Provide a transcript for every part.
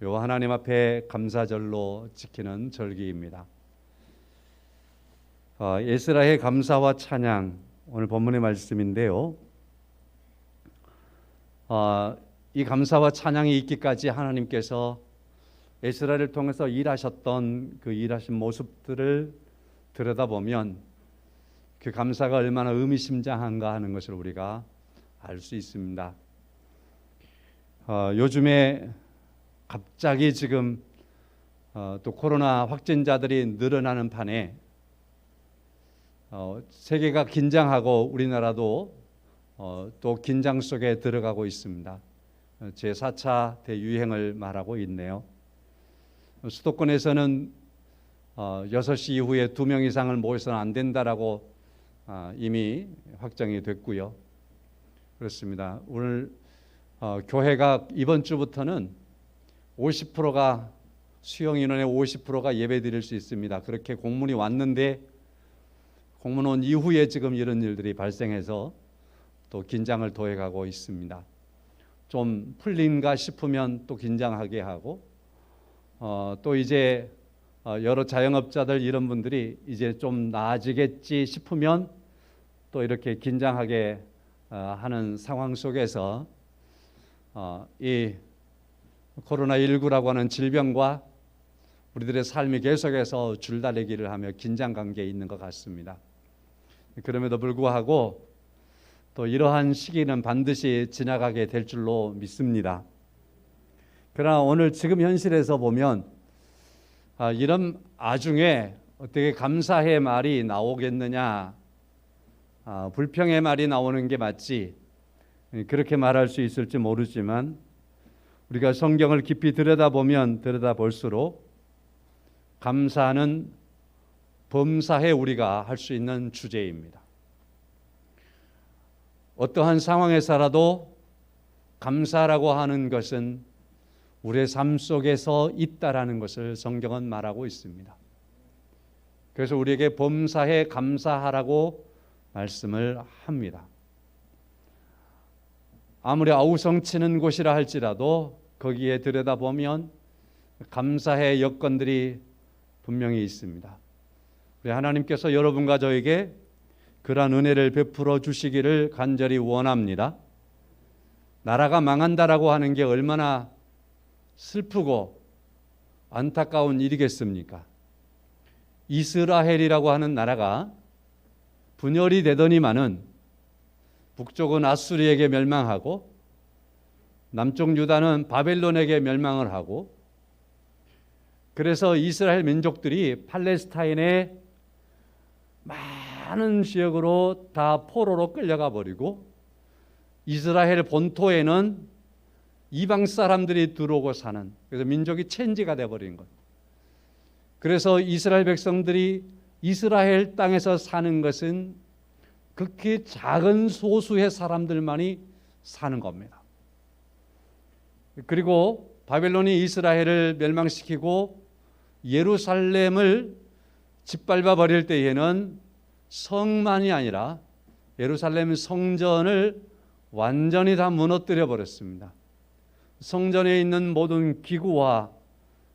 요 하나님 앞에 감사절로 지키는 절기입니다. 에스라의 감사와 찬양, 오늘 본문의 말씀인데요. 이 감사와 찬양이 있기까지 하나님께서 에스라를 통해서 일하셨던 그 일하신 모습들을 들여다보면 그 감사가 얼마나 의미심장한가 하는 것을 우리가 알 수 있습니다. 요즘에 갑자기 지금 또 코로나 확진자들이 늘어나는 판에 세계가 긴장하고 우리나라도 또 긴장 속에 들어가고 있습니다. 제4차 대유행을 말하고 있네요. 수도권에서는 6시 이후에 2명 이상을 모여서는 안 된다라고 이미 확정이 됐고요. 그렇습니다. 오늘 교회가 이번 주부터는 50%가 수용 인원의 50%가 예배 드릴 수 있습니다. 그렇게 공문이 왔는데 공문 온 이후에 지금 이런 일들이 발생해서 또 긴장을 더해가고 있습니다. 좀 풀린가 싶으면 또 긴장하게 하고 또 이제 여러 자영업자들 이런 분들이 이제 좀 나아지겠지 싶으면 또 이렇게 긴장하게 하는 상황 속에서 이 코로나19라고 하는 질병과 우리들의 삶이 계속해서 줄다리기를 하며 긴장 관계에 있는 것 같습니다. 그럼에도 불구하고 또 이러한 시기는 반드시 지나가게 될 줄로 믿습니다. 그러나 오늘 지금 현실에서 보면 이런 아중에 어떻게 감사의 말이 나오겠느냐, 불평의 말이 나오는 게 맞지, 그렇게 말할 수 있을지 모르지만 우리가 성경을 깊이 들여다보면 들여다볼수록 감사는 범사에 우리가 할 수 있는 주제입니다. 어떠한 상황에서라도 감사라고 하는 것은 우리의 삶 속에서 있다라는 것을 성경은 말하고 있습니다. 그래서 우리에게 범사에 감사하라고 말씀을 합니다. 아무리 아우성치는 곳이라 할지라도 거기에 들여다보면 감사의 여건들이 분명히 있습니다. 우리 하나님께서 여러분과 저에게 그러한 은혜를 베풀어 주시기를 간절히 원합니다. 나라가 망한다라고 하는 게 얼마나 슬프고 안타까운 일이겠습니까? 이스라엘이라고 하는 나라가 분열이 되더니만은 북쪽은 아수르에게 멸망하고 남쪽 유다는 바벨론에게 멸망을 하고, 그래서 이스라엘 민족들이 팔레스타인의 많은 지역으로 다 포로로 끌려가 버리고 이스라엘 본토에는 이방 사람들이 들어오고 사는, 그래서 민족이 체인지가 되어버린 것. 그래서 이스라엘 백성들이 이스라엘 땅에서 사는 것은 극히 작은 소수의 사람들만이 사는 겁니다. 그리고 바벨론이 이스라엘을 멸망시키고 예루살렘을 짓밟아 버릴 때에는 성만이 아니라 예루살렘 성전을 완전히 다 무너뜨려 버렸습니다. 성전에 있는 모든 기구와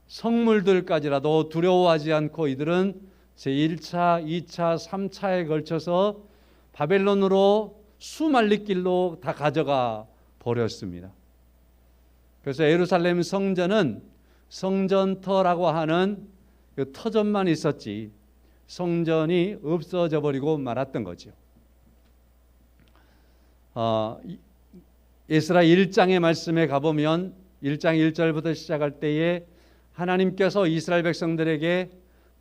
성물들까지라도 두려워하지 않고 이들은 제1차, 2차, 3차에 걸쳐서 바벨론으로 수말리길로 다 가져가 버렸습니다. 그래서 예루살렘 성전은 성전터라고 하는 그 터전만 있었지 성전이 없어져 버리고 말았던 거죠. 에스라 1장의 말씀에 가보면 1장 1절부터 시작할 때에 하나님께서 이스라엘 백성들에게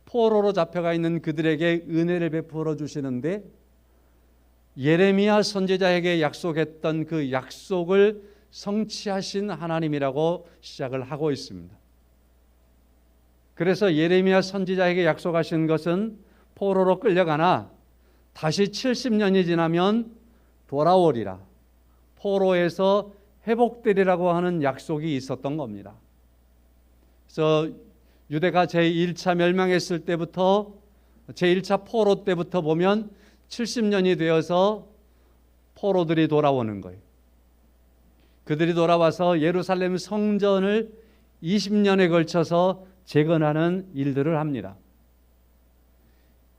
포로로 잡혀가 있는 그들에게 은혜를 베풀어 주시는데 예레미야 선지자에게 약속했던 그 약속을 성취하신 하나님이라고 시작을 하고 있습니다. 그래서 예레미야 선지자에게 약속하신 것은 포로로 끌려가나 다시 70년이 지나면 돌아오리라, 포로에서 회복되리라고 하는 약속이 있었던 겁니다. 그래서 유대가 제1차 멸망했을 때부터 제1차 포로 때부터 보면 70년이 되어서 포로들이 돌아오는 거예요. 그들이 돌아와서 예루살렘 성전을 20년에 걸쳐서 재건하는 일들을 합니다.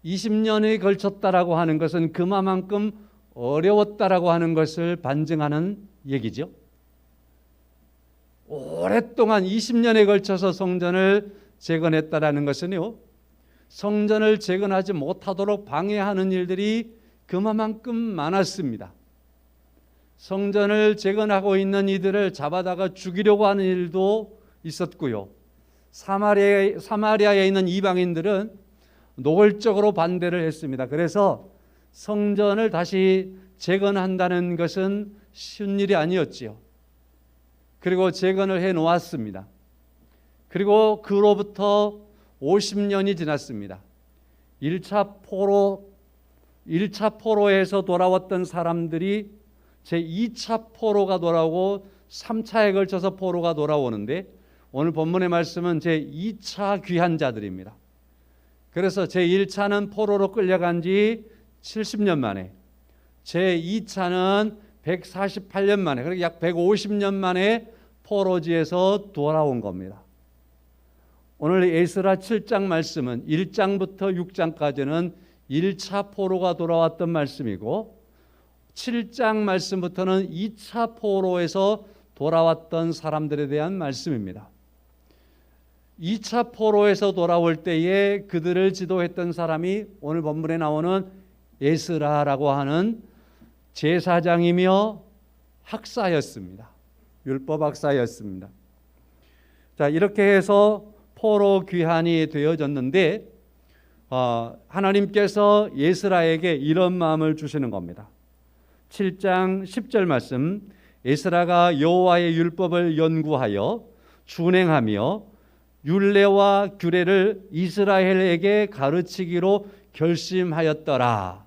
20년에 걸쳤다라고 하는 것은 그만큼 어려웠다라고 하는 것을 반증하는 얘기죠. 오랫동안 20년에 걸쳐서 성전을 재건했다라는 것은요, 성전을 재건하지 못하도록 방해하는 일들이 그만큼 많았습니다. 성전을 재건하고 있는 이들을 잡아다가 죽이려고 하는 일도 있었고요. 사마리아에 있는 이방인들은 노골적으로 반대를 했습니다. 그래서 성전을 다시 재건한다는 것은 쉬운 일이 아니었지요. 그리고 재건을 해 놓았습니다. 그리고 그로부터 50년이 지났습니다. 1차 포로에서 돌아왔던 사람들이 제2차 포로가 돌아오고 3차에 걸쳐서 포로가 돌아오는데, 오늘 본문의 말씀은 제2차 귀한 자들입니다. 그래서 제1차는 포로로 끌려간 지 70년 만에, 제2차는 148년 만에, 그러니까 약 150년 만에 포로지에서 돌아온 겁니다. 오늘 에스라 7장 말씀은 1장부터 6장까지는 1차 포로가 돌아왔던 말씀이고, 7장 말씀부터는 2차 포로에서 돌아왔던 사람들에 대한 말씀입니다. 2차 포로에서 돌아올 때에 그들을 지도했던 사람이 오늘 본문에 나오는 에스라라고 하는 제사장이며 학사였습니다. 율법 학사였습니다. 자, 이렇게 해서 포로 귀환이 되어졌는데, 하나님께서 에스라에게 이런 마음을 주시는 겁니다. 7장 10절 말씀, 에스라가 여호와의 율법을 연구하여 준행하며 율례와 규례를 이스라엘에게 가르치기로 결심하였더라.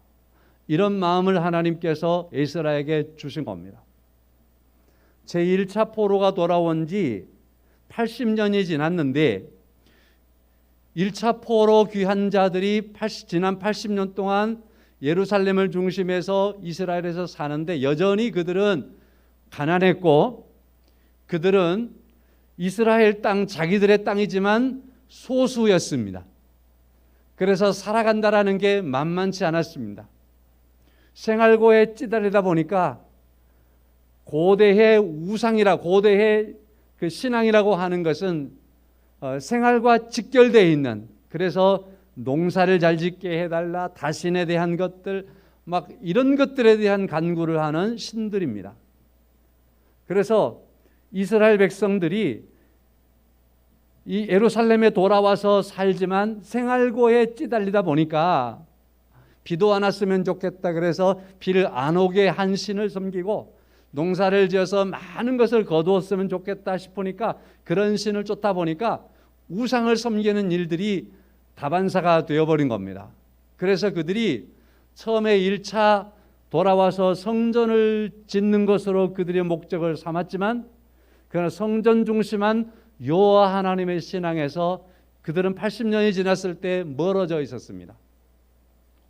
이런 마음을 하나님께서 에스라에게 주신 겁니다. 제1차 포로가 돌아온 지 80년이 지났는데, 1차 포로 귀한 자들이 지난 80년 동안 예루살렘을 중심해서 이스라엘에서 사는데, 여전히 그들은 가난했고, 그들은 이스라엘 땅, 자기들의 땅이지만 소수였습니다. 그래서 살아간다라는 게 만만치 않았습니다. 생활고에 찌달리다 보니까 고대의 우상이라, 고대의 그 신앙이라고 하는 것은 생활과 직결되어 있는, 그래서 농사를 잘 짓게 해달라, 다신에 대한 것들, 막 이런 것들에 대한 간구를 하는 신들입니다. 그래서 이스라엘 백성들이 이 예루살렘에 돌아와서 살지만 생활고에 찌달리다 보니까 비도 안 왔으면 좋겠다, 그래서 비를 안 오게 한 신을 섬기고, 농사를 지어서 많은 것을 거두었으면 좋겠다 싶으니까 그런 신을 쫓다 보니까 우상을 섬기는 일들이 다반사가 되어버린 겁니다. 그래서 그들이 처음에 1차 돌아와서 성전을 짓는 것으로 그들의 목적을 삼았지만, 그러나 성전 중심한 여호와 하나님의 신앙에서 그들은 80년이 지났을 때 멀어져 있었습니다.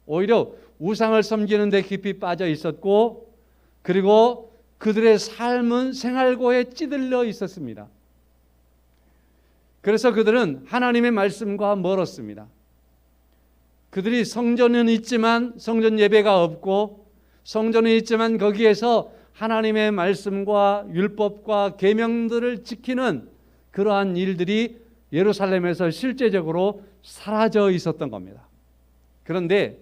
오히려 우상을 섬기는 데 깊이 빠져 있었고, 그리고 그들의 삶은 생활고에 찌들려 있었습니다. 그래서 그들은 하나님의 말씀과 멀었습니다. 그들이 성전은 있지만 성전 예배가 없고, 성전은 있지만 거기에서 하나님의 말씀과 율법과 계명들을 지키는 그러한 일들이 예루살렘에서 실제적으로 사라져 있었던 겁니다. 그런데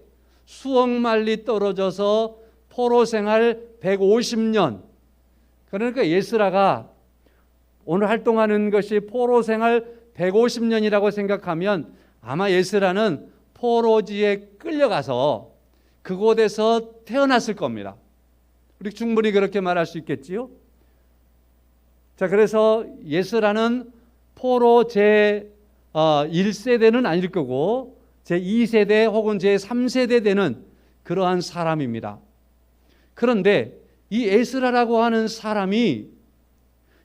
수억 마일리 떨어져서 포로 생활 150년, 그러니까 에스라가 오늘 활동하는 것이 포로 생활 150년이라고 생각하면 아마 에스라는 포로지에 끌려가서 그곳에서 태어났을 겁니다. 우리 충분히 그렇게 말할 수 있겠지요? 자, 그래서 에스라는 포로 제1세대는 아닐 거고 제2세대 혹은 제3세대 되는 그러한 사람입니다. 그런데 이 에스라라고 하는 사람이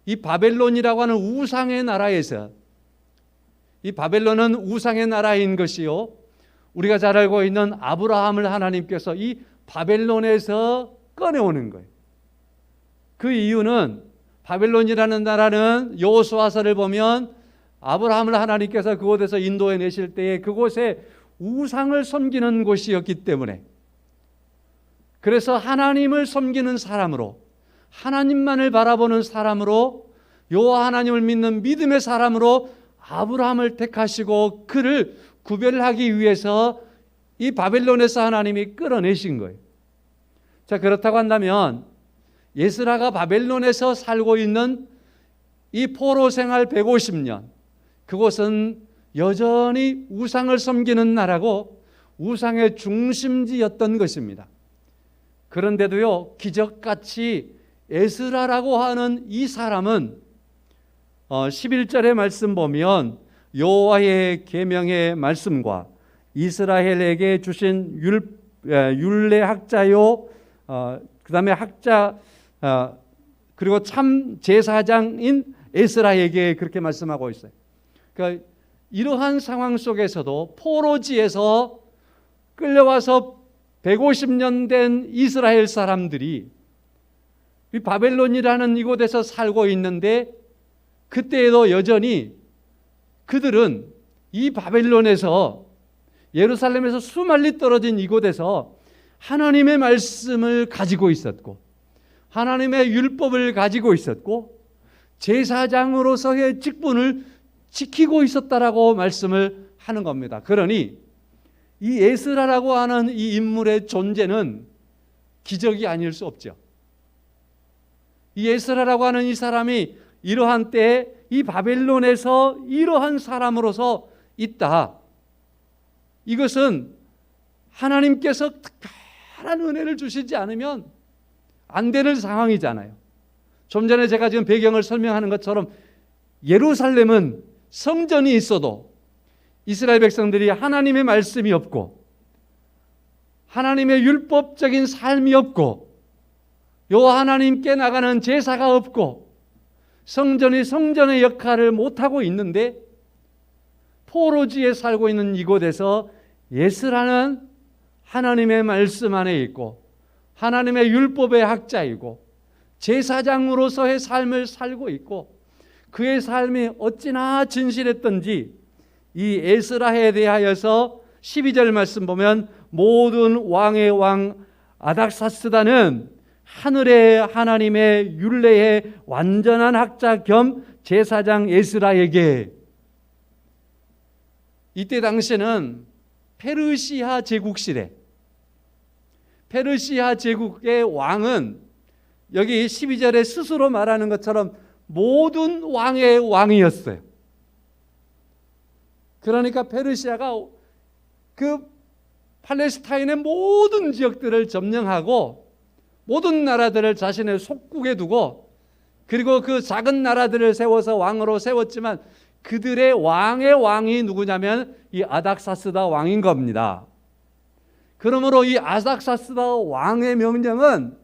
이 바벨론이라고 하는 우상의 나라에서, 이 바벨론은 우상의 나라인 것이요, 우리가 잘 알고 있는 아브라함을 하나님께서 이 바벨론에서 꺼내오는 거예요. 그 이유는 바벨론이라는 나라는 여호수아서를 보면 아브라함을 하나님께서 그곳에서 인도해 내실 때에 그곳에 우상을 섬기는 곳이었기 때문에, 그래서 하나님을 섬기는 사람으로, 하나님만을 바라보는 사람으로, 여호와 하나님을 믿는 믿음의 사람으로 아브라함을 택하시고 그를 구별하기 위해서 이 바벨론에서 하나님이 끌어내신 거예요. 자, 그렇다고 한다면 에스라가 바벨론에서 살고 있는 이 포로 생활 150년, 그곳은 여전히 우상을 섬기는 나라고 우상의 중심지였던 것입니다. 그런데도요, 기적같이 에스라라고 하는 이 사람은 11절의 말씀 보면 여호와의 계명의 말씀과 이스라엘에게 주신 율례 학자요, 그 다음에 학자, 그리고 참 제사장인 에스라에게 그렇게 말씀하고 있어요. 그러니까 이러한 상황 속에서도 포로지에서 끌려와서 150년 된 이스라엘 사람들이 이 바벨론이라는 이곳에서 살고 있는데, 그때에도 여전히 그들은 이 바벨론에서, 예루살렘에서 수말리 떨어진 이곳에서 하나님의 말씀을 가지고 있었고, 하나님의 율법을 가지고 있었고, 제사장으로서의 직분을 지키고 있었다라고 말씀을 하는 겁니다. 그러니 이 에스라라고 하는 이 인물의 존재는 기적이 아닐 수 없죠. 이 에스라라고 하는 이 사람이 이러한 때에 이 바벨론에서 이러한 사람으로서 있다. 이것은 하나님께서 특별한 은혜를 주시지 않으면 안 되는 상황이잖아요. 좀 전에 제가 지금 배경을 설명하는 것처럼 예루살렘은 성전이 있어도 이스라엘 백성들이 하나님의 말씀이 없고 하나님의 율법적인 삶이 없고 여호와 하나님께 나가는 제사가 없고 성전이 성전의 역할을 못하고 있는데, 포로지에 살고 있는 이곳에서 에스라는 하나님의 말씀 안에 있고 하나님의 율법의 학자이고 제사장으로서의 삶을 살고 있고, 그의 삶이 어찌나 진실했던지 이 에스라에 대하여서 12절 말씀 보면 모든 왕의 왕 아닥사스다는 하늘의 하나님의 율례의 완전한 학자 겸 제사장 에스라에게, 이때 당시에는 페르시아 제국 시대, 페르시아 제국의 왕은 여기 12절에 스스로 말하는 것처럼 모든 왕의 왕이었어요. 그러니까 페르시아가 그 팔레스타인의 모든 지역들을 점령하고 모든 나라들을 자신의 속국에 두고, 그리고 그 작은 나라들을 세워서 왕으로 세웠지만 그들의 왕의 왕이 누구냐면 이 아닥사스다 왕인 겁니다. 그러므로 이 아닥사스다 왕의 명령은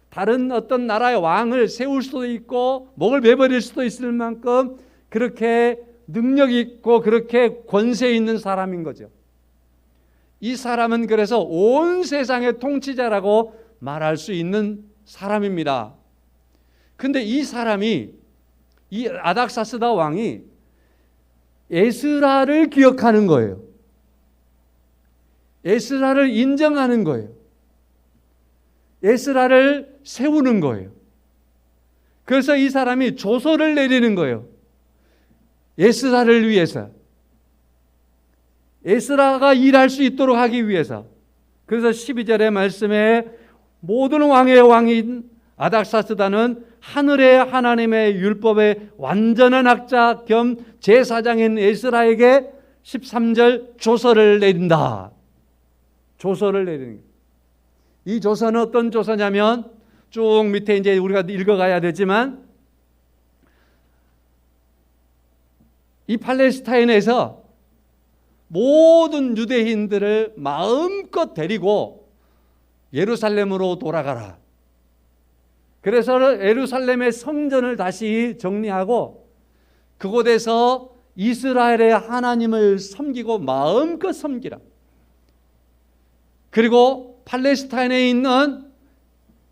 다른 어떤 나라의 왕을 세울 수도 있고 목을 매버릴 수도 있을 만큼 그렇게 능력 있고 그렇게 권세 있는 사람인 거죠. 이 사람은 그래서 온 세상의 통치자라고 말할 수 있는 사람입니다. 근데 이 사람이, 이 아닥사스다 왕이 에스라를 기억하는 거예요. 에스라를 인정하는 거예요. 에스라를 세우는 거예요. 그래서 이 사람이 조서를 내리는 거예요. 에스라를 위해서, 에스라가 일할 수 있도록 하기 위해서. 그래서 12절의 말씀에 모든 왕의 왕인 아닥사스다는 하늘의 하나님의 율법의 완전한 학자 겸 제사장인 에스라에게 13절 조서를 내린다. 조서를 내리는 거예요. 이 조서는 어떤 조서냐면 쭉 밑에 이제 우리가 읽어가야 되지만, 이 팔레스타인에서 모든 유대인들을 마음껏 데리고 예루살렘으로 돌아가라. 그래서 예루살렘의 성전을 다시 정리하고 그곳에서 이스라엘의 하나님을 섬기고 마음껏 섬기라. 그리고 팔레스타인에 있는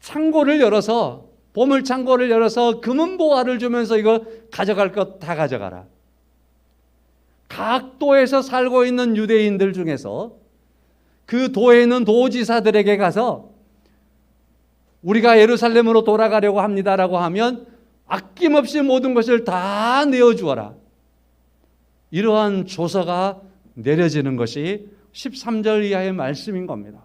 창고를 열어서 보물창고를 열어서 금은보화를 주면서 이거 가져갈 것 다 가져가라. 각 도에서 살고 있는 유대인들 중에서 그 도에 있는 도지사들에게 가서 우리가 예루살렘으로 돌아가려고 합니다라고 하면 아낌없이 모든 것을 다 내어주어라. 이러한 조서가 내려지는 것이 13절 이하의 말씀인 겁니다.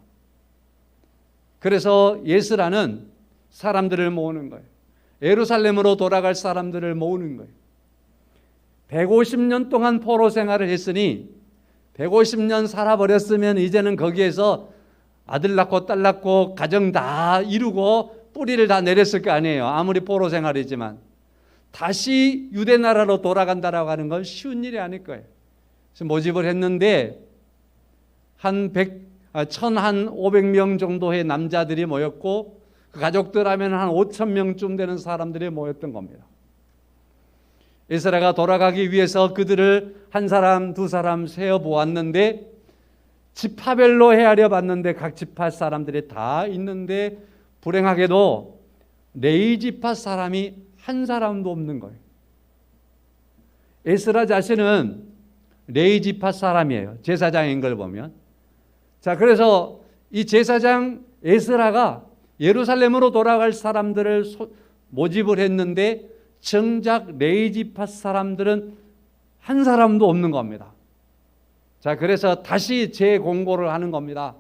그래서 예스라는 사람들을 모으는 거예요. 예루살렘으로 돌아갈 사람들을 모으는 거예요. 150년 동안 포로 생활을 했으니 150년 살아버렸으면 이제는 거기에서 아들 낳고 딸 낳고 가정 다 이루고 뿌리를 다 내렸을 거 아니에요. 아무리 포로 생활이지만 다시 유대 나라로 돌아간다라고 하는 건 쉬운 일이 아닐 거예요. 그래서 모집을 했는데 한 1,500명 정도의 남자들이 모였고 그 가족들 하면 한 5,000명쯤 되는 사람들이 모였던 겁니다. 에스라가 돌아가기 위해서 그들을 한 사람 두 사람 세어 보았는데 지파별로 헤아려 봤는데 각 지파 사람들이 다 있는데 불행하게도 레위 지파 사람이 한 사람도 없는 거예요. 에스라 자신은 레위 지파 사람이에요. 제사장인 걸 보면. 자, 그래서 이 제사장 에스라가 예루살렘으로 돌아갈 사람들을 모집을 했는데 정작 레위 지파 사람들은 한 사람도 없는 겁니다. 자, 그래서 다시 재공고를 하는 겁니다.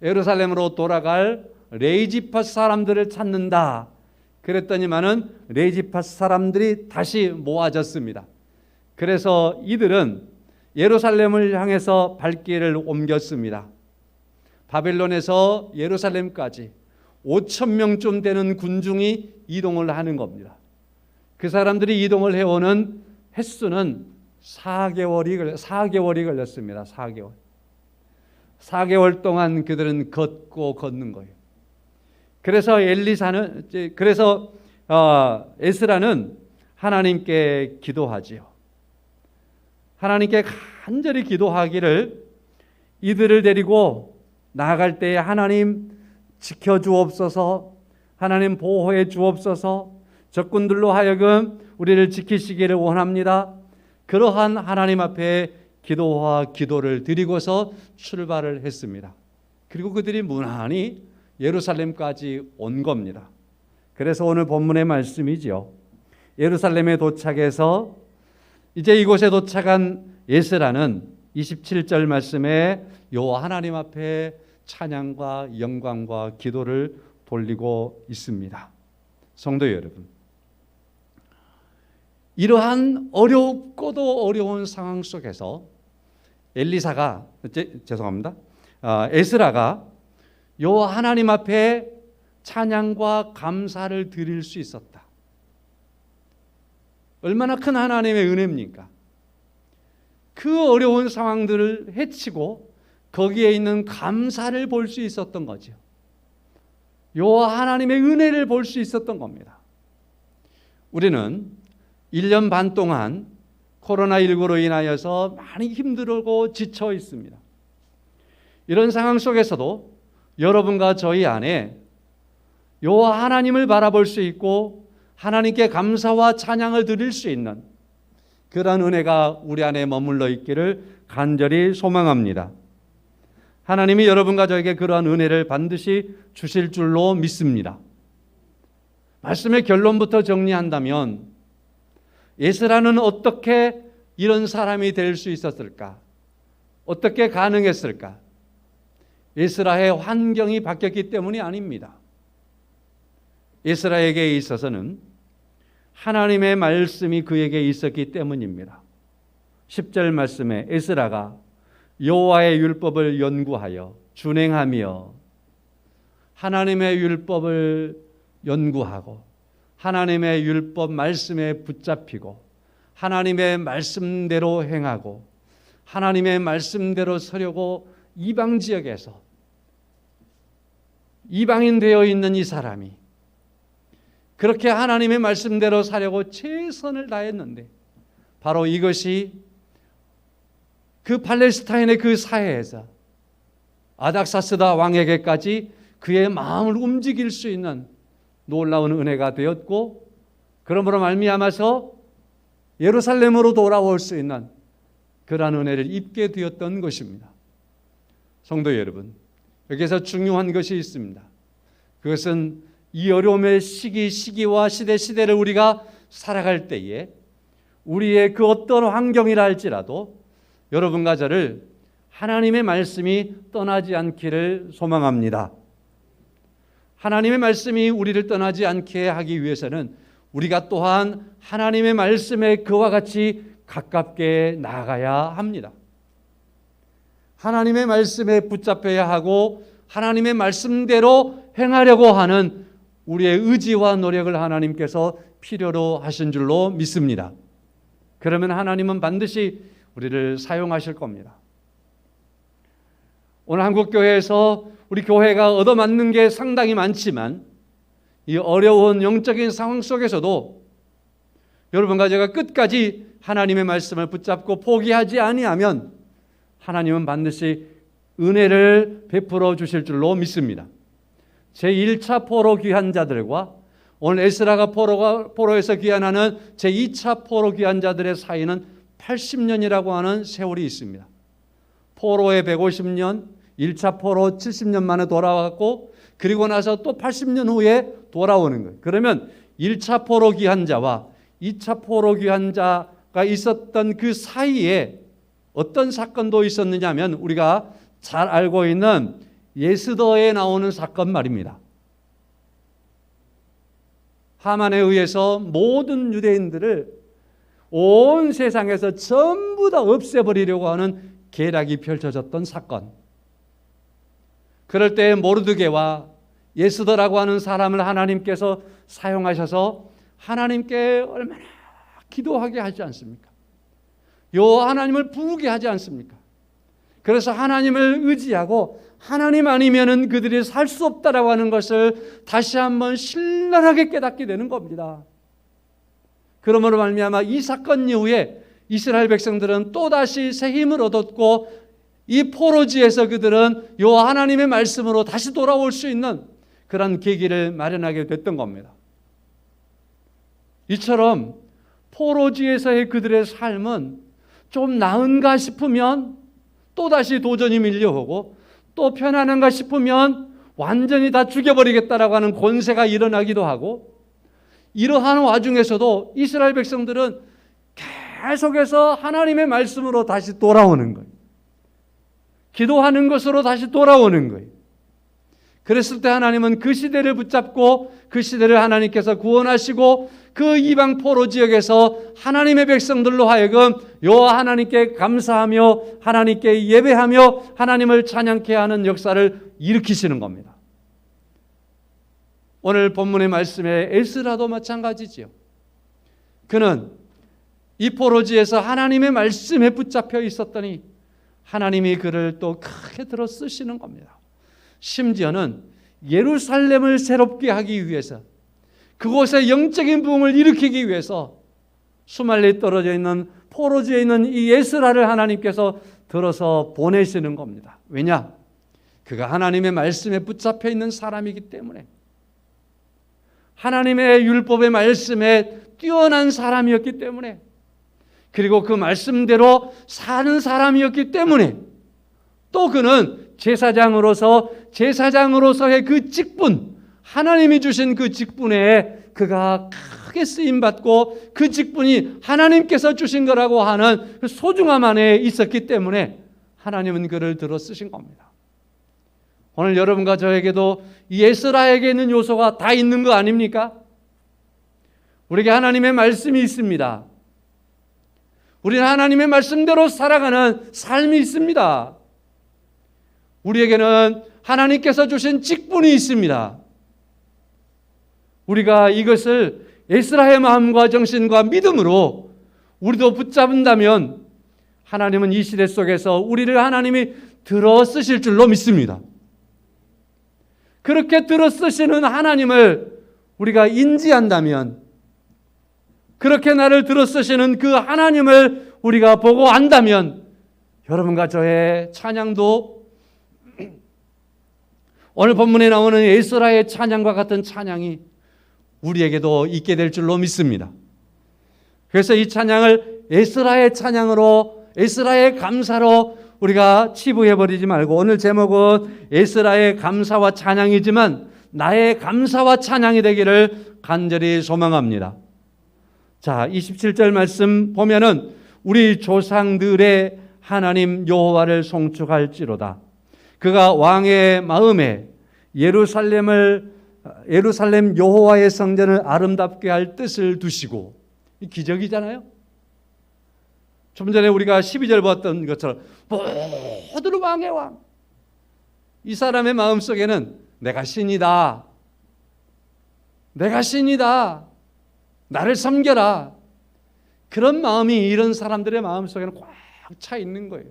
예루살렘으로 돌아갈 레위 지파 사람들을 찾는다. 그랬더니만은 레위 지파 사람들이 다시 모아졌습니다. 그래서 이들은 예루살렘을 향해서 발길을 옮겼습니다. 바벨론에서 예루살렘까지 5,000명쯤 되는 군중이 이동을 하는 겁니다. 그 사람들이 이동을 해오는 횟수는 4개월이 걸렸습니다. 4개월. 4개월 동안 그들은 걷는 거예요. 그래서 에스라는 하나님께 기도하지요. 하나님께 간절히 기도하기를 이들을 데리고 나아갈 때에 하나님 지켜주옵소서, 하나님 보호해 주옵소서, 적군들로 하여금 우리를 지키시기를 원합니다. 그러한 하나님 앞에 기도와 기도를 드리고서 출발을 했습니다. 그리고 그들이 무난히 예루살렘까지 온 겁니다. 그래서 오늘 본문의 말씀이죠. 예루살렘에 도착해서 이제 이곳에 도착한 에스라는 27절 말씀에 여호와 하나님 앞에 찬양과 영광과 기도를 돌리고 있습니다. 성도 여러분, 이러한 어렵고도 어려운 상황 속에서 에스라가 여호와 하나님 앞에 찬양과 감사를 드릴 수 있었다. 얼마나 큰 하나님의 은혜입니까? 그 어려운 상황들을 헤치고 거기에 있는 감사를 볼 수 있었던 거죠. 여호와 하나님의 은혜를 볼 수 있었던 겁니다. 우리는 1년 반 동안 코로나19로 인하여서 많이 힘들고 지쳐 있습니다. 이런 상황 속에서도 여러분과 저희 안에 여호와 하나님을 바라볼 수 있고 하나님께 감사와 찬양을 드릴 수 있는 그런 은혜가 우리 안에 머물러 있기를 간절히 소망합니다. 하나님이 여러분과 저에게 그러한 은혜를 반드시 주실 줄로 믿습니다. 말씀의 결론부터 정리한다면 에스라는 어떻게 이런 사람이 될 수 있었을까? 어떻게 가능했을까? 에스라의 환경이 바뀌었기 때문이 아닙니다. 에스라에게 있어서는 하나님의 말씀이 그에게 있었기 때문입니다. 10절 말씀에 에스라가 여호와의 율법을 연구하여 준행하며 하나님의 율법을 연구하고 하나님의 율법 말씀에 붙잡히고 하나님의 말씀대로 행하고 하나님의 말씀대로 서려고 이방 지역에서 이방인 되어 있는 이 사람이 그렇게 하나님의 말씀대로 사려고 최선을 다했는데 바로 이것이 그 팔레스타인의 그 사회에서 아닥사스다 왕에게까지 그의 마음을 움직일 수 있는 놀라운 은혜가 되었고, 그러므로 말미암아서 예루살렘으로 돌아올 수 있는 그러한 은혜를 입게 되었던 것입니다. 성도 여러분, 여기서 중요한 것이 있습니다. 그것은 이 어려움의 시기와 시대를 우리가 살아갈 때에 우리의 그 어떤 환경이라 할지라도 여러분과 저를 하나님의 말씀이 떠나지 않기를 소망합니다. 하나님의 말씀이 우리를 떠나지 않게 하기 위해서는 우리가 또한 하나님의 말씀에 그와 같이 가깝게 나아가야 합니다. 하나님의 말씀에 붙잡혀야 하고 하나님의 말씀대로 행하려고 하는 우리의 의지와 노력을 하나님께서 필요로 하신 줄로 믿습니다. 그러면 하나님은 반드시 우리를 사용하실 겁니다. 오늘 한국교회에서 우리 교회가 얻어맞는 게 상당히 많지만 이 어려운 영적인 상황 속에서도 여러분과 제가 끝까지 하나님의 말씀을 붙잡고 포기하지 아니하면 하나님은 반드시 은혜를 베풀어 주실 줄로 믿습니다. 제1차 포로 귀한 자들과 오늘 에스라가 포로에서 귀환하는 제2차 포로 귀한 자들의 사이는 80년이라고 하는 세월이 있습니다. 포로의 150년, 1차 포로 70년 만에 돌아왔고 그리고 나서 또 80년 후에 돌아오는 거예요. 그러면 1차 포로 귀한 자와 2차 포로 귀한 자가 있었던 그 사이에 어떤 사건도 있었느냐 하면 우리가 잘 알고 있는 예스더에 나오는 사건 말입니다. 하만에 의해서 모든 유대인들을 온 세상에서 전부 다 없애버리려고 하는 계략이 펼쳐졌던 사건. 그럴 때 모르드게와 예스더라고 하는 사람을 하나님께서 사용하셔서 하나님께 얼마나 기도하게 하지 않습니까? 하나님을 부르게 하지 않습니까? 그래서 하나님을 의지하고 하나님 아니면은 그들이 살 수 없다라고 하는 것을 다시 한번 신랄하게 깨닫게 되는 겁니다. 그러므로 말미암아 이 사건 이후에 이스라엘 백성들은 또다시 새 힘을 얻었고 이 포로지에서 그들은 하나님의 말씀으로 다시 돌아올 수 있는 그런 계기를 마련하게 됐던 겁니다. 이처럼 포로지에서의 그들의 삶은 좀 나은가 싶으면 또다시 도전이 밀려오고 또 편안한가 싶으면 완전히 다 죽여버리겠다라고 하는 권세가 일어나기도 하고 이러한 와중에서도 이스라엘 백성들은 계속해서 하나님의 말씀으로 다시 돌아오는 거예요. 기도하는 것으로 다시 돌아오는 거예요. 그랬을 때 하나님은 그 시대를 붙잡고 그 시대를 하나님께서 구원하시고 그 이방 포로 지역에서 하나님의 백성들로 하여금 여호와 하나님께 감사하며 하나님께 예배하며 하나님을 찬양케 하는 역사를 일으키시는 겁니다. 오늘 본문의 말씀에 에스라도 마찬가지지요. 그는 이 포로지에서 하나님의 말씀에 붙잡혀 있었더니 하나님이 그를 또 크게 들어 쓰시는 겁니다. 심지어는 예루살렘을 새롭게 하기 위해서 그곳에 영적인 부흥을 일으키기 위해서 수말리 떨어져 있는 포로지에 있는 이 에스라를 하나님께서 들어서 보내시는 겁니다. 왜냐? 그가 하나님의 말씀에 붙잡혀 있는 사람이기 때문에 하나님의 율법의 말씀에 뛰어난 사람이었기 때문에 그리고 그 말씀대로 사는 사람이었기 때문에 또 그는 제사장으로서의 그 직분, 하나님이 주신 그 직분에 그가 크게 쓰임받고 그 직분이 하나님께서 주신 거라고 하는 그 소중함 안에 있었기 때문에 하나님은 그를 들어 쓰신 겁니다. 오늘 여러분과 저에게도 이 에스라에게 있는 요소가 다 있는 거 아닙니까? 우리에게 하나님의 말씀이 있습니다. 우리는 하나님의 말씀대로 살아가는 삶이 있습니다. 우리에게는 하나님께서 주신 직분이 있습니다. 우리가 이것을 에스라의 마음과 정신과 믿음으로 우리도 붙잡는다면 하나님은 이 시대 속에서 우리를 하나님이 들어 쓰실 줄로 믿습니다. 그렇게 들어 쓰시는 하나님을 우리가 인지한다면, 그렇게 나를 들어 쓰시는 그 하나님을 우리가 보고 안다면 여러분과 저의 찬양도 오늘 본문에 나오는 에스라의 찬양과 같은 찬양이 우리에게도 있게 될 줄로 믿습니다. 그래서 이 찬양을 에스라의 찬양으로, 에스라의 감사로 우리가 치부해버리지 말고, 오늘 제목은 에스라의 감사와 찬양이지만 나의 감사와 찬양이 되기를 간절히 소망합니다. 자, 27절 말씀 보면은 우리 조상들의 하나님 여호와를 송축할지로다. 그가 왕의 마음에 예루살렘 여호와의 성전을 아름답게 할 뜻을 두시고, 이 기적이잖아요. 좀 전에 우리가 12절 봤던 것처럼 모든 왕의 왕, 이 사람의 마음속에는 내가 신이다, 내가 신이다, 나를 섬겨라, 그런 마음이 이런 사람들의 마음속에는 꽉 차 있는 거예요.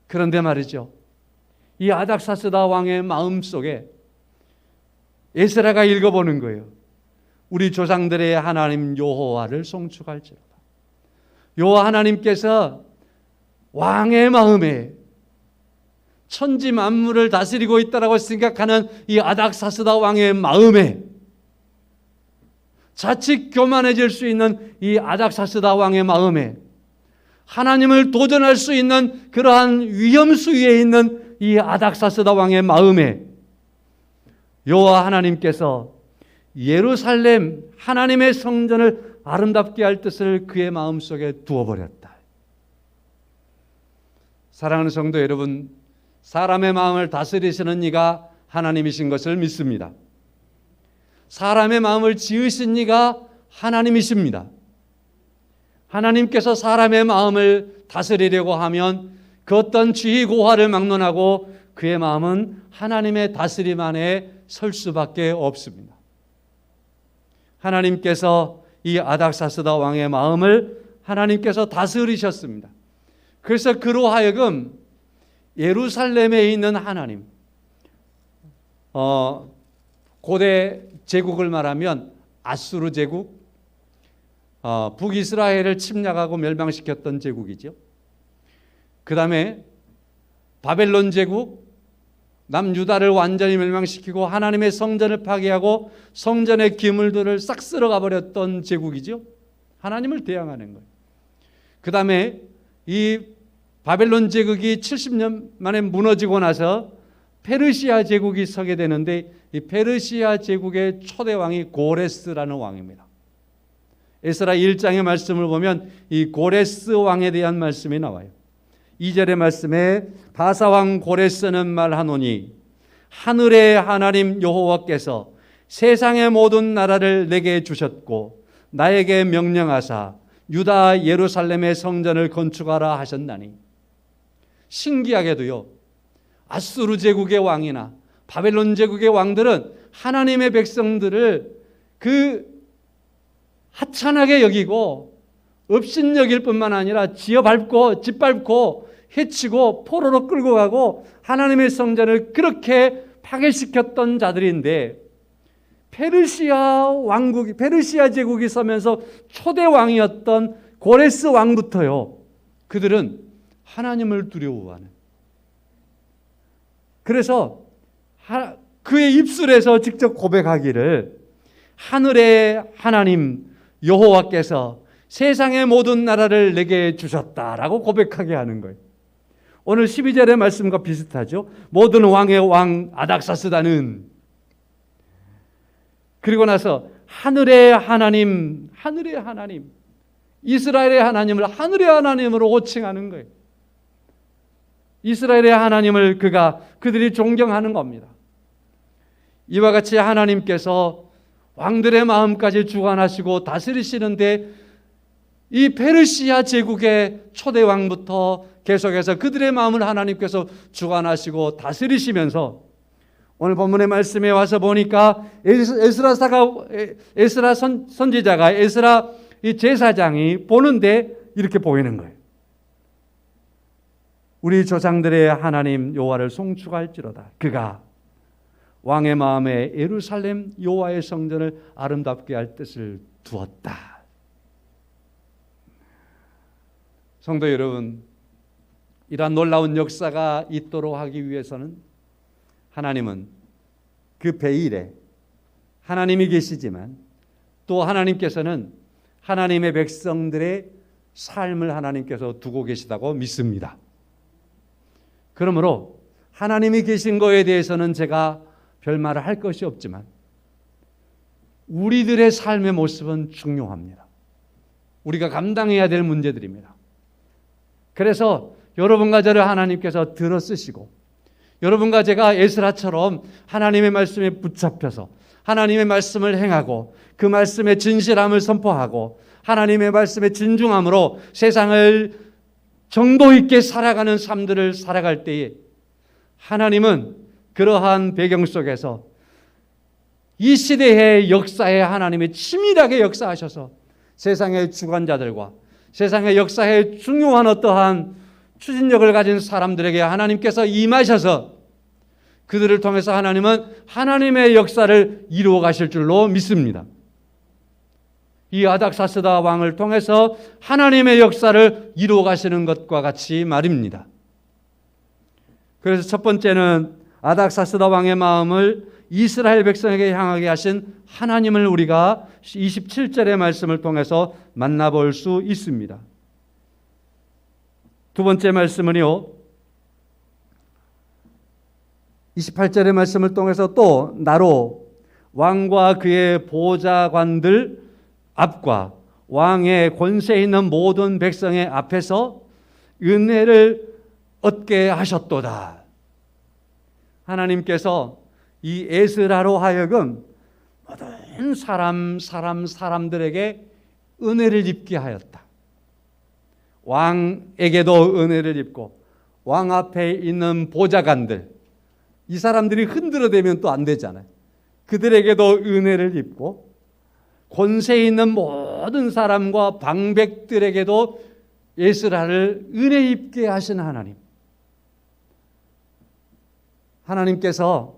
그런데 말이죠, 이 아닥사스다 왕의 마음속에 에스라가 읽어보는 거예요. 우리 조상들의 하나님 여호와를 송축할지로다. 여호와 하나님께서 왕의 마음에 천지 만물을 다스리고 있다고 생각하는 이 아닥사스다 왕의 마음에, 자칫 교만해질 수 있는 이 아닥사스다 왕의 마음에, 하나님을 도전할 수 있는 그러한 위험 수위에 있는 이 아닥사스다 왕의 마음에 여호와 하나님께서 예루살렘 하나님의 성전을 아름답게 할 뜻을 그의 마음속에 두어버렸다. 사랑하는 성도 여러분, 사람의 마음을 다스리시는 이가 하나님이신 것을 믿습니다. 사람의 마음을 지으신 이가 하나님이십니다. 하나님께서 사람의 마음을 다스리려고 하면 그 어떤 지위고하를 막론하고 그의 마음은 하나님의 다스림 안에 설 수밖에 없습니다. 하나님께서 이 아닥사스다 왕의 마음을 하나님께서 다스리셨습니다. 그래서 그로 하여금 예루살렘에 있는 하나님, 고대 제국을 말하면 아수르 제국, 북이스라엘을 침략하고 멸망시켰던 제국이죠. 그 다음에 바벨론 제국, 남유다를 완전히 멸망시키고 하나님의 성전을 파괴하고 성전의 기물들을 싹 쓸어가 버렸던 제국이죠. 하나님을 대항하는 거예요. 그 다음에 이 바벨론 제국이 70년 만에 무너지고 나서 페르시아 제국이 서게 되는데, 이 페르시아 제국의 초대 왕이 고레스라는 왕입니다. 에스라 1장의 말씀을 보면 이 고레스 왕에 대한 말씀이 나와요. 2절의 말씀에 바사왕 고레스는 말하노니 하늘의 하나님 여호와께서 세상의 모든 나라를 내게 주셨고 나에게 명령하사 유다 예루살렘의 성전을 건축하라 하셨나니. 신기하게도요, 아수르 제국의 왕이나 바벨론 제국의 왕들은 하나님의 백성들을 그 하찮하게 여기고 업신여길 뿐만 아니라 지어밟고 짓밟고 해치고 포로로 끌고 가고 하나님의 성전을 그렇게 파괴시켰던 자들인데, 페르시아 제국이 서면서 초대 왕이었던 고레스 왕부터요, 그들은 하나님을 두려워하는, 그래서 그의 입술에서 직접 고백하기를 하늘의 하나님 여호와께서 세상의 모든 나라를 내게 주셨다라고 고백하게 하는 거예요. 오늘 12절의 말씀과 비슷하죠. 모든 왕의 왕 아닥사스다는, 그리고 나서 하늘의 하나님, 이스라엘의 하나님을 하늘의 하나님으로 호칭하는 거예요. 이스라엘의 하나님을 그들이 존경하는 겁니다. 이와 같이 하나님께서 왕들의 마음까지 주관하시고 다스리시는데, 이 페르시아 제국의 초대 왕부터 계속해서 그들의 마음을 하나님께서 주관하시고 다스리시면서, 오늘 본문의 말씀에 와서 보니까 에스라 선지자가, 에스라 이 제사장이 보는데 이렇게 보이는 거예요. 우리 조상들의 하나님 여호와를 송축할지로다. 그가 왕의 마음에 예루살렘 여호와의 성전을 아름답게 할 뜻을 두었다. 성도 여러분, 이러한 놀라운 역사가 있도록 하기 위해서는 하나님은 그 베일에 하나님이 계시지만 또 하나님께서는 하나님의 백성들의 삶을 하나님께서 두고 계시다고 믿습니다. 그러므로 하나님이 계신 거에 대해서는 제가 별말을 할 것이 없지만 우리들의 삶의 모습은 중요합니다. 우리가 감당해야 될 문제들입니다. 그래서 여러분과 저를 하나님께서 들어 쓰시고 여러분과 제가 에스라처럼 하나님의 말씀에 붙잡혀서 하나님의 말씀을 행하고 그 말씀의 진실함을 선포하고 하나님의 말씀의 진중함으로 세상을 정도 있게 살아가는 삶들을 살아갈 때에 하나님은 그러한 배경 속에서 이 시대의 역사에 하나님이 치밀하게 역사하셔서 세상의 주관자들과 세상의 역사에 중요한 어떠한 추진력을 가진 사람들에게 하나님께서 임하셔서 그들을 통해서 하나님은 하나님의 역사를 이루어 가실 줄로 믿습니다. 이 아닥사스다 왕을 통해서 하나님의 역사를 이루어 가시는 것과 같이 말입니다. 그래서 첫 번째는 아닥사스다 왕의 마음을 이스라엘 백성에게 향하게 하신 하나님을 우리가 27절의 말씀을 통해서 만나볼 수 있습니다. 두 번째 말씀은요, 28절의 말씀을 통해서 또 나로 왕과 그의 보좌관들 앞과 왕의 권세 있는 모든 백성의 앞에서 은혜를 얻게 하셨도다. 하나님께서 이 에스라로 하여금 모든 사람들에게 은혜를 입게 하였다. 왕에게도 은혜를 입고 왕 앞에 있는 보좌관들, 이 사람들이 흔들어대면 또 안 되잖아요. 그들에게도 은혜를 입고 권세 있는 모든 사람과 방백들에게도 에스라를 은혜 입게 하신 하나님. 하나님께서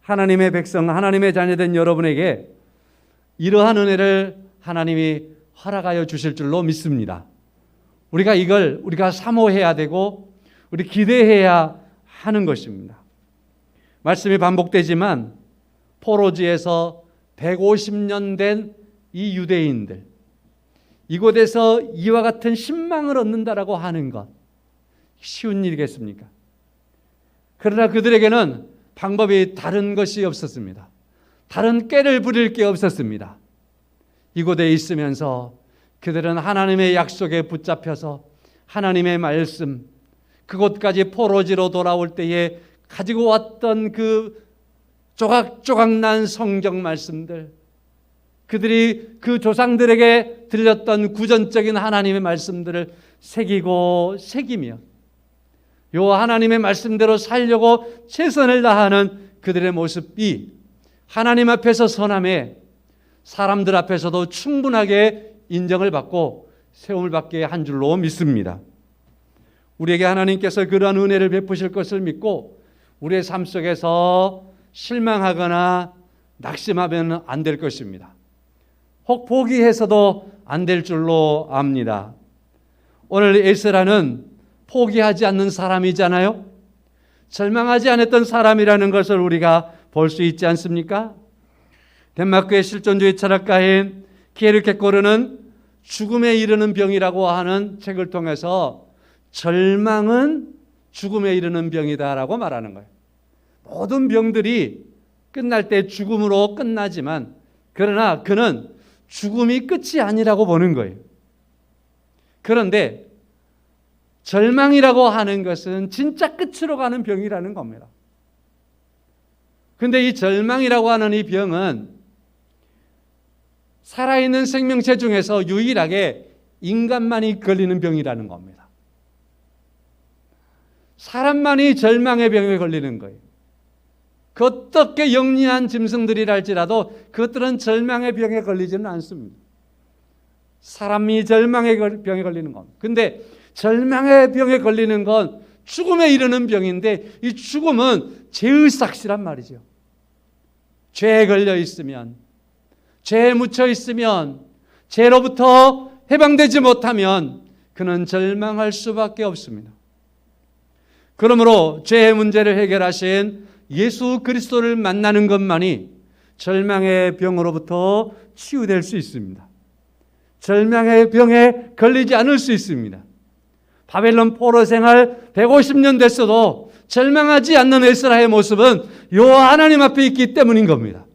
하나님의 백성, 하나님의 자녀된 여러분에게 이러한 은혜를 하나님이 허락하여 주실 줄로 믿습니다. 우리가 사모해야 되고 우리 기대해야 하는 것입니다. 말씀이 반복되지만 포로지에서 150년 된 이 유대인들, 이곳에서 이와 같은 신망을 얻는다라고 하는 것 쉬운 일이겠습니까? 그러나 그들에게는 방법이 다른 것이 없었습니다. 다른 꾀를 부릴 게 없었습니다. 이곳에 있으면서 그들은 하나님의 약속에 붙잡혀서 하나님의 말씀, 그곳까지 포로지로 돌아올 때에 가지고 왔던 그 조각조각 난 성경 말씀들, 그들이 그 조상들에게 들렸던 구전적인 하나님의 말씀들을 새기며 요 하나님의 말씀대로 살려고 최선을 다하는 그들의 모습이 하나님 앞에서 선함에 사람들 앞에서도 충분하게 인정을 받고 세움을 받게 한 줄로 믿습니다. 우리에게 하나님께서 그러한 은혜를 베푸실 것을 믿고 우리의 삶 속에서 실망하거나 낙심하면 안 될 것입니다. 혹 포기해서도 안 될 줄로 압니다. 오늘 에스라는 포기하지 않는 사람이잖아요. 절망하지 않았던 사람이라는 것을 우리가 볼 수 있지 않습니까? 덴마크의 실존주의 철학가인 키에르케고르는 죽음에 이르는 병이라고 하는 책을 통해서 절망은 죽음에 이르는 병이다라고 말하는 거예요. 모든 병들이 끝날 때 죽음으로 끝나지만 그러나 그는 죽음이 끝이 아니라고 보는 거예요. 그런데 절망이라고 하는 것은 진짜 끝으로 가는 병이라는 겁니다. 그런데 이 절망이라고 하는 이 병은 살아있는 생명체 중에서 유일하게 인간만이 걸리는 병이라는 겁니다. 사람만이 절망의 병에 걸리는 거예요. 그 어떻게 영리한 짐승들이라 할지라도 그것들은 절망의 병에 걸리지는 않습니다. 사람이 절망의 병에 걸리는 겁니다. 그런데 절망의 병에 걸리는 건 죽음에 이르는 병인데 이 죽음은 죄의 삭시란 말이죠. 죄에 걸려 있으면, 죄에 묻혀 있으면, 죄로부터 해방되지 못하면 그는 절망할 수밖에 없습니다. 그러므로 죄의 문제를 해결하신 예수 그리스도를 만나는 것만이 절망의 병으로부터 치유될 수 있습니다. 절망의 병에 걸리지 않을 수 있습니다. 바벨론 포로 생활 150년 됐어도 절망하지 않는 에스라의 모습은 여호와 하나님 앞에 있기 때문인 겁니다.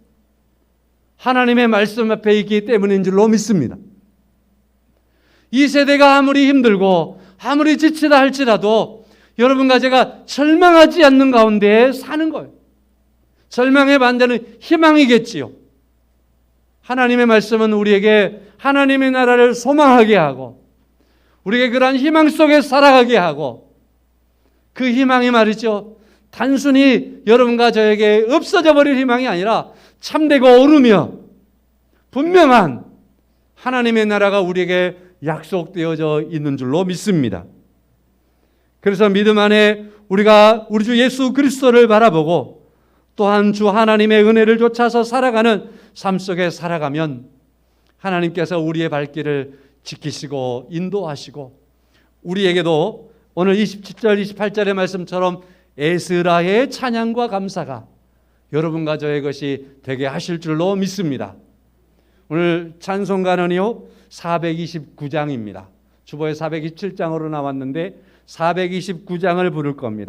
하나님의 말씀 앞에 있기 때문인 줄로 믿습니다. 이 세대가 아무리 힘들고 아무리 지치다 할지라도 여러분과 제가 절망하지 않는 가운데 사는 거예요. 절망의 반대는 희망이겠지요. 하나님의 말씀은 우리에게 하나님의 나라를 소망하게 하고 우리에게 그러한 희망 속에 살아가게 하고 그 희망이 말이죠. 단순히 여러분과 저에게 없어져 버릴 희망이 아니라 참되고 옳으며 분명한 하나님의 나라가 우리에게 약속되어져 있는 줄로 믿습니다. 그래서 믿음 안에 우리가 우리 주 예수 그리스도를 바라보고 또한 주 하나님의 은혜를 쫓아서 살아가는 삶 속에 살아가면 하나님께서 우리의 발길을 지키시고 인도하시고 우리에게도 오늘 27절 28절의 말씀처럼 에스라의 찬양과 감사가 여러분과 저의 것이 되게 하실 줄로 믿습니다. 오늘 찬송가는요 429장입니다. 주보에 427장으로 나왔는데 429장을 부를 겁니다.